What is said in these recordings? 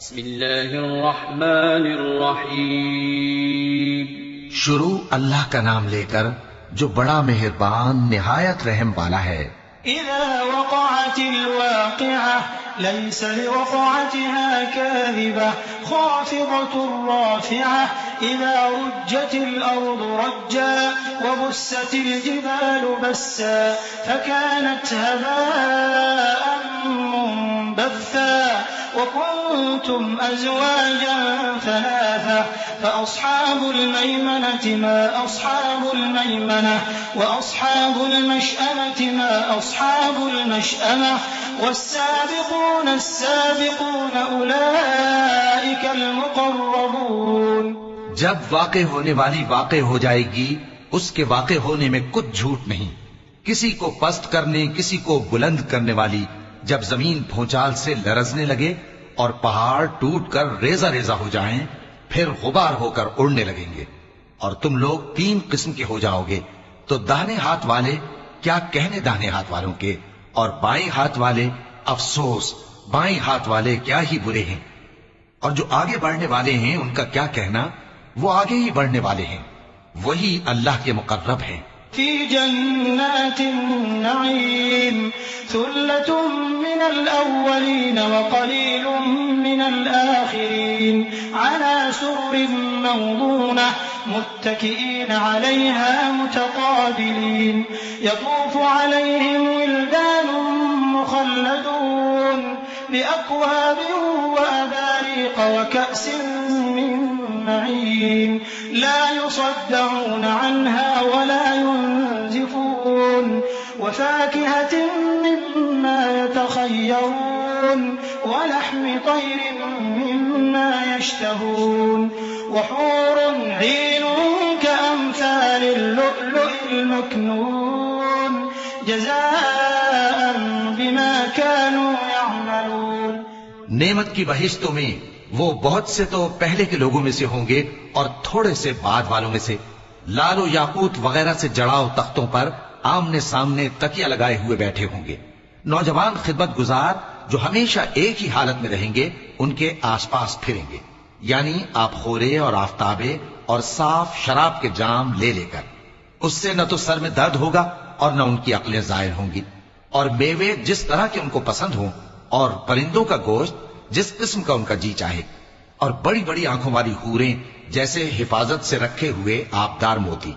बिस्मिल्लाहिर्रहमानिर्रहीम। शुरू अल्लाह का नाम लेकर जो बड़ा मेहरबान निहायत रहम वाला है। इज़ा वक़अतिल वाक़िअह लैस लिवक़अतिहा काज़िबह ख़ाफ़िज़तुर राफ़िअह इज़ा रुज्जतिल अर्दु रज्जा वबुस्सतिल जिबालु बस्सा फकानत हबाअन मुंबत्था वकुंतुम अज़वाजन थलाथा फ़अस्हाबुल मैमनति मा अस्हाबुल मैमनह वअस्हाबुल मशअमति मा अस्हाबुल मशअमह वस्साबिक़ून अस्साबिक़ून उलाइकल मुक़र्रबून। जब वाक़े होने वाली वाक़े हो जाएगी, उसके वाक़े होने में कुछ झूठ नहीं। किसी को पस्त करने, किसी को बुलंद करने वाली जब जमीन भूचाल से लरजने लगे और पहाड़ टूटकर रेजा रेजा हो जाएं, फिर गुबार होकर उड़ने लगेंगे और तुम लोग 3 किस्म के हो जाओगे। तो दाहिने हाथ वाले क्या कहने दाहिने हाथ वालों के, और बाएं हाथ वाले अफसोस बाएं हाथ वाले क्या ही बुरे हैं। और जो आगे बढ़ने वाले हैं उनका क्या कहना, वो आगे ही बढ़ने वाले हैं, वही अल्लाह के मुकर्रब हैं। फी जन्नातिन नईम सुल्लतुम मिनल अव्वलीन व कलीलुम मिनल आखिरीन अला सुरुरिन मौदूनह मुत्तकिईन अलैहा मुतकाबिलीन यतूफु अलैहिम विल्दानुम मुखल्लदून बिअक्वाबिन व अबारीक़ व कअसिन मिन मईन ला युसद्दऊन अन्हा वला युनज़िफून वफ़ाकिहतिन मिम्मा यतख़य्यरून वलहमि तैरिन मिम्मा यश्तहून वहूर ईन कअम्सालिल लुअलुइल मकनून जज़ाअन बिमा कानू यअमलून। नेमत की बहिश्तों में वो बहुत से तो पहले के लोगों में से होंगे और थोड़े से बाद वालों में से। लालो याकूत वगैरह से जड़ाव तख्तों पर आमने सामने तकिया लगाए हुए बैठे होंगे। नौजवान खिदमत गुजार जो हमेशा एक ही हालत में रहेंगे, उनके आसपास फिरेंगे, यानी आप खोरे और आफ्ताबे और साफ शराब के जाम ले लेकर। उससे न तो सर में दर्द होगा और न उनकी अक्लें जाहिर होंगी, और मेवे जिस तरह के उनको पसंद हों, और परिंदों का गोश्त जिस किस्म का उनका जी चाहे, और बड़ी बड़ी आंखों वाली हूरें जैसे हिफाजत से रखे हुए आबदार मोती।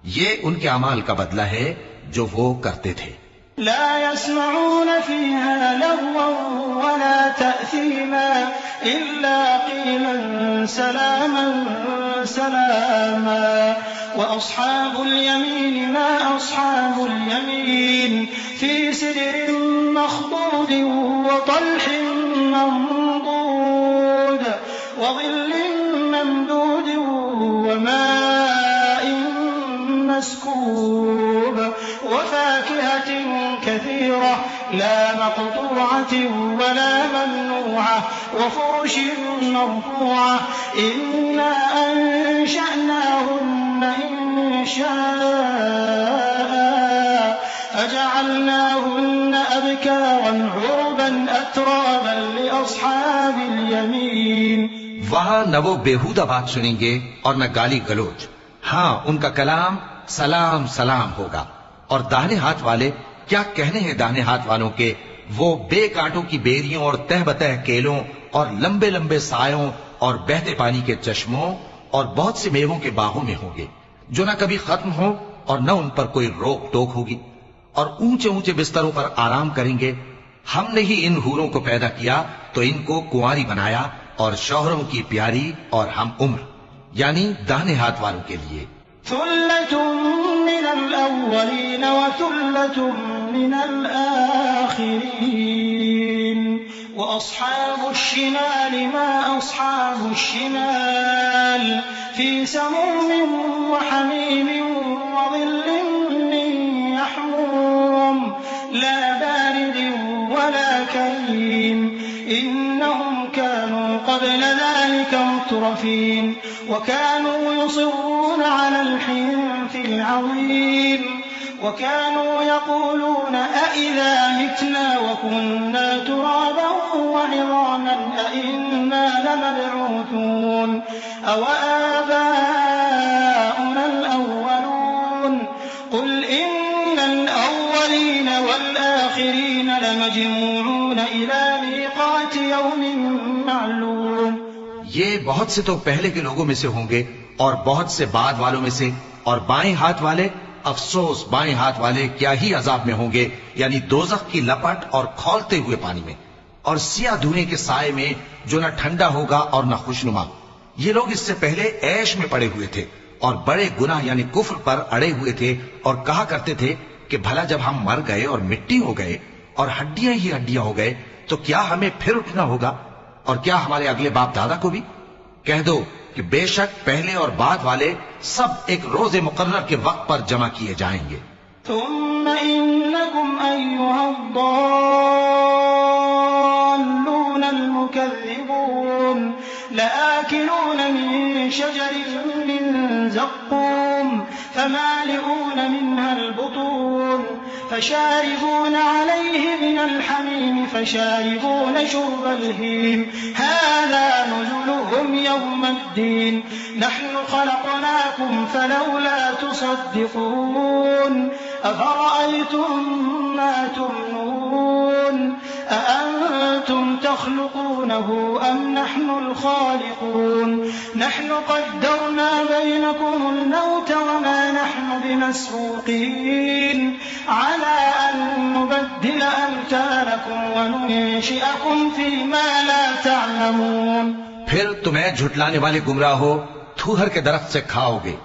ये उनके अमाल का बदला है जो वो करते थे। ला यस्मऊन फीहा लग़वन वला तअसीमा इल्ला क़ीलन सलामन सलामा व अस्हाबुल यमीन मा अस्हाबुल यमीन फी सिदरिन मख़दूदिन व तल्हिन मंदूद व ज़िल्लिन ममदूदिन व माइन मस्कूब व फ़ाकिहतिन कसीरह ला मक़तूअतिन वला ममनूअह व फ़ुरुशिन मरफ़ूअह इन्ना अंशअनाहुन्न इंशाअ फजअलनाहुन्न अबकारन उरबन अतराबन लिअस्हाबिल यमीन। वहां न वो बेहुदा बात सुनेंगे और न गाली गलोच। हाँ, उनका कलाम सलाम सलाम होगा। और दाहिने हाथ वाले क्या कहने हैं दाहिने हाथ वालों के, वो बेकांटों की बेरियों और तह बतह केलों और लंबे लंबे सायों और बहते पानी के चश्मों और बहुत से मेवों के बागों में होंगे, जो न कभी खत्म हो और न उन पर कोई रोक टोक होगी। और ऊंचे ऊंचे बिस्तरों पर आराम करेंगे। हमने ही इन हूरों को पैदा किया तो इनको कुंवारी बनाया, और शौहरों की प्यारी और हम उम्र, यानी दाहिने हाथ वालों के लिए। सुल्लतुम मिनल अव्वलीन व सुल्लतुम मिनल आखिरीन व अस्हाबुश शिमाल मा अस्हाबुश शिमाल फी समूमिन व हमीमिन व ज़िल्लिन मिन यहमूम ला बारिदिन वला करीम इन्नहुम कानू क़ब्ल ज़ालिका मुत्रफीन व कानू युसिर्रूना अलल हिन्थिल अज़ीम وكانوا يقولون أإذا متنا وكنا ترابا وعظاما أإنا لمبعوثون أوآباؤنا الأولون قل إن الأولين والآخرين لمجموعون إلى ميقات يوم معلوم। ये बहुत से तो पहले के लोगों में से होंगे और बहुत से बाद वालों में से, और बाएं हाथ वाले, अफसोस बाएं हाथ वाले क्या ही अजाब में होंगे, यानी दोजख की लपट और खौलते हुए पानी में, और सिया धुएं के साए में जो न ठंडा होगा और न खुशनुमा। ये लोग इससे पहले ऐश में पड़े हुए थे और बड़े गुनाह यानी कुफ्र पर अड़े हुए थे, और कहा करते थे कि भला जब हम मर गए और मिट्टी हो गए और हड्डियां ही हड्डियां हो गए तो क्या हमें फिर उठना होगा, और क्या हमारे अगले बाप दादा को भी? कह दो कि बेशक पहले और बाद वाले सब एक रोजे मुकर्रर के वक्त पर जमा किए जाएंगे। ثم إنكم أيها الضالون المكذبون لآكلون من شجر من زقوم فمالئون منها البطون فشاربون عليه من الحميم فشاربون شرب الهيم هذا نزلهم يوم الدين نحن خلقناكم فلولا تصدقون أفرأيتم ما تمنون أأنتم تخلقونه أم نحن الخالقون نحن قدرنا بينكم الموت وما نحن بمسبوقين على أن نبدل أمثالكم وننشئكم فيما لا تعلمون। फिर तुम्हें झुटलाने वाले गुमराह हो, थूहर के दरख्त से खाओगे,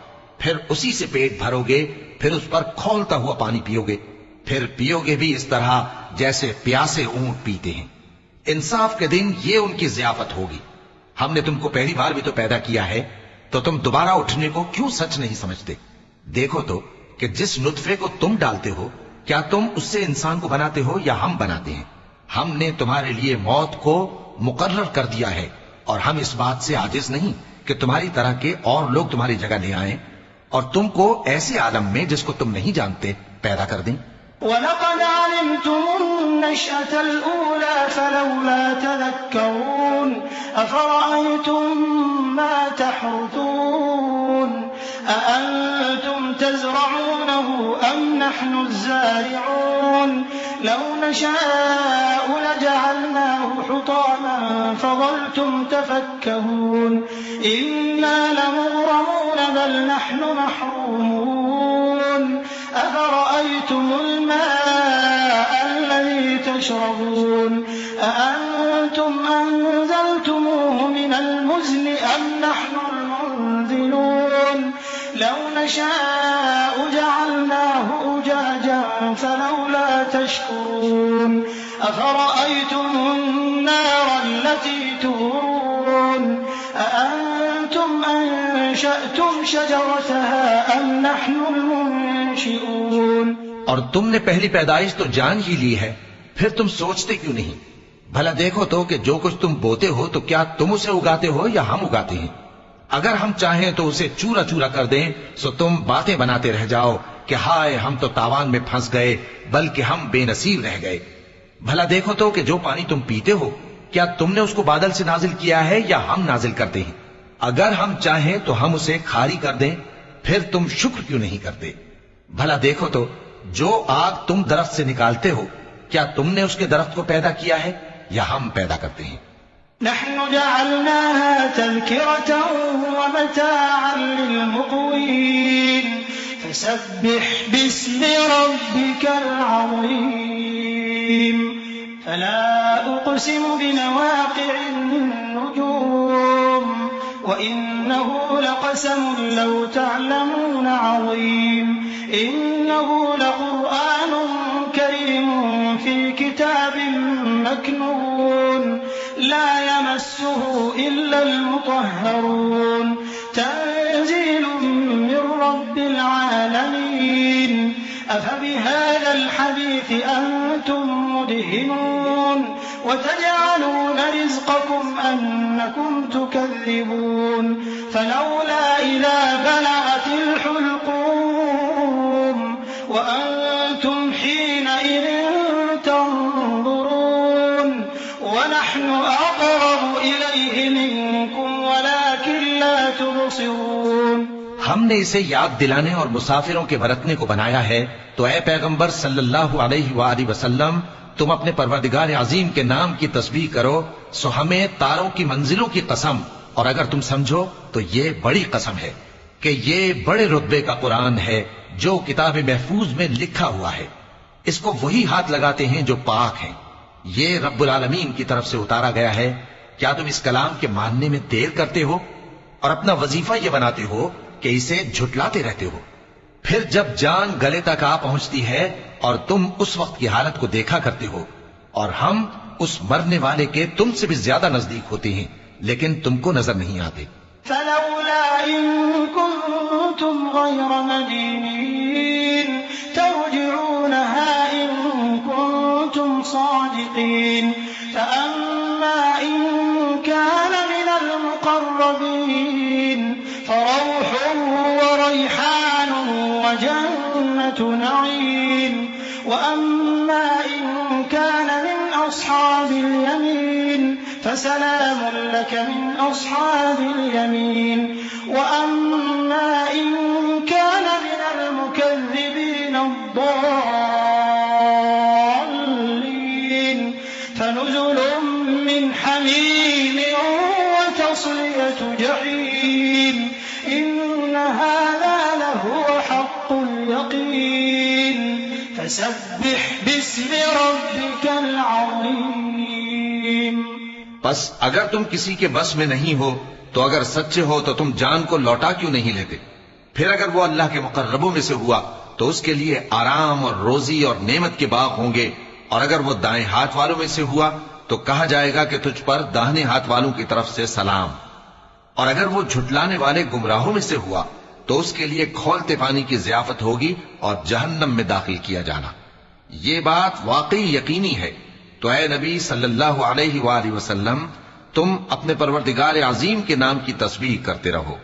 फिर उसी से पेट भरोगे, फिर उस पर खौलता हुआ पानी पियोगे, फिर पियोगे भी इस तरह जैसे प्यासे ऊंट पीते हैं। इंसाफ के दिन ये उनकी ज़ियाफत होगी। हमने तुमको पहली बार भी तो पैदा किया है, तो तुम दोबारा उठने को क्यों सच नहीं समझते? देखो तो कि जिस नुत्फे को तुम डालते हो, क्या तुम उससे इंसान को बनाते हो या हम बनाते हैं? हमने तुम्हारे लिए मौत को मुकर्रर कर दिया है, और हम इस बात से आजिज नहीं कि तुम्हारी तरह के और लोग तुम्हारी जगह ले आएं और तुमको ऐसे आलम में जिसको तुम नहीं जानते पैदा कर दें। وَلَقَدْ عَلِمْتُمُ النَّشْأَةَ الْأُولَى فَلَوْلَا تَذَكَّرُونَ أَفَرَأَيْتُم مَّا تَحْرُثُونَ أَأَنتُمْ تَزْرَعُونَهُ أَمْ نَحْنُ الزَّارِعُونَ لَوْ نَشَاءُ لَجَعَلْنَاهُ حُطَامًا فَظَلْتُمْ تَفَكَّهُونَ إِنَّا لَمُغْرَمُونَ بَلْ نَحْنُ مَحْرُومُونَ أَفَرَأَيْتُمُ الْمَاءَ الَّذِي تَشْرَبُونَ أَأَنتُمْ أَنزَلْتُمُوهُ مِنَ الْمُزْنِ أَمْ نَحْنُ الْمُنزِلُونَ لَوْ نَشَاءُ جَعَلْنَاهُ أُجَاجًا فَلَوْلَا تَشْكُرُونَ أَفَرَأَيْتُمُ النَّارَ الَّتِي تُورُونَ أَأَنتُمْ أَنشَأْتُمْ شَجَرَتَهَا أَمْ نَحْنُ الْمُنشِئُونَ। और तुमने पहली पैदाइश तो जान ही ली है, फिर तुम सोचते क्यों नहीं? भला देखो तो कि जो कुछ तुम बोते हो तो क्या तुम उसे उगाते हो या हम उगाते हैं? अगर हम चाहें तो उसे चूरा चूरा कर दें, सो तुम बातें बनाते रह जाओ कि हाय हम तो तावान में फंस गए, बल्कि हम बेनसीब रह गए। भला देखो तो कि जो पानी तुम पीते हो, क्या तुमने उसको बादल से नाजिल किया है या हम नाजिल करते हैं? अगर हम चाहें तो हम उसे खारी कर दें, फिर तुम शुक्र क्यों नहीं करते? भला देखो तो जो आग तुम दरख्त से निकालते हो, क्या तुमने उसके दरख्त को पैदा किया है या हम पैदा करते हैं? نحن جعلناها تذكرة ومتاعا للمقوين فسبح باسم ربك العظيم فلا أقسم بمواقع النجوم وإنه لقسم لو تعلمون عظيم إنه لقرآن كريم في كتاب مكنون لا يمسه إلا المطهرون تنزيل من رب العالمين أفبهذا الحديث أنتم مدهنون وتجعلون رزقكم أنكم تكذبون فلولا إذا بلغت الحلقوم وأنتم حينئذ تنظرون ونحن أقرب إليه इलैहि मिनकुम वलाकिन ला तुबसिरून। हमने इसे याद दिलाने और मुसाफिरों के बरतने को बनाया है, तो ए पैगंबर सल्लल्लाहु अलैहि वसल्लम, तुम अपने परवरदिगार अजीम के नाम की तस्बीह करो, सो हमें तारों की मंजिलों की कसम, और अगर तुम समझो तो ये बड़ी कसम है कि ये बड़े रुतबे का कुरान है जो किताब महफूज में लिखा हुआ है। इसको वही हाथ लगाते हैं जो पाक हैं। ये रब्बुल आलमीन की तरफ से उतारा गया है। क्या तुम इस कलाम के मानने में देर करते हो और अपना वजीफा यह बनाते हो कि इसे झुटलाते रहते हो? फिर जब जान गले तक आ पहुंचती है और तुम उस वक्त की हालत को देखा करते हो, और हम उस मरने वाले के तुमसे भी ज्यादा नजदीक होते हैं, लेकिन तुमको नजर नहीं आते। फलौला इन कुंतुम गैर मदीनीन तर्जिऊनहा इन कुंतुम सादिकीन फअम्मा इन कान मिनल मुक़र्रबीन फरौहुन व रैहानुन व जन्नतु नईम वअम्मा इन कान मिन अस्हाबिल यमीन फसलाम लक मिन अस्हाबिल यमीन वअम्मा इन कान मिनल मुकज़्ज़िबीन अद्दाल्लीन फनुज़ुलुम मिन हमीम व तस्लियतु जहीम इन्न हाज़ा लहुव हक़्क़ुल यक़ीन फसब्बिह बिस्मि रब्बिकल अज़ीम। बस अगर तुम किसी के बस में नहीं हो, तो अगर सच्चे हो तो तुम जान को लौटा क्यों नहीं लेते? फिर अगर वो अल्लाह के मुकर्रबों में से हुआ तो उसके लिए आराम और रोजी और नेमत के बाग होंगे, और अगर वो दाएं हाथ वालों में से हुआ तो कहा जाएगा कि तुझ पर दाहिने हाथ वालों की तरफ से सलाम। और अगर वो झुटलाने वाले गुमराहों में से हुआ तो उसके लिए खौलते पानी की ज़ियाफत होगी और जहन्नम में दाखिल किया जाना। ये बात वाकई यकीनी है। तो ऐ नबी सल्लल्लाहु अलैहि वसल्लम, तुम अपने परवरदिगार अजीम के नाम की तस्बीह करते रहो।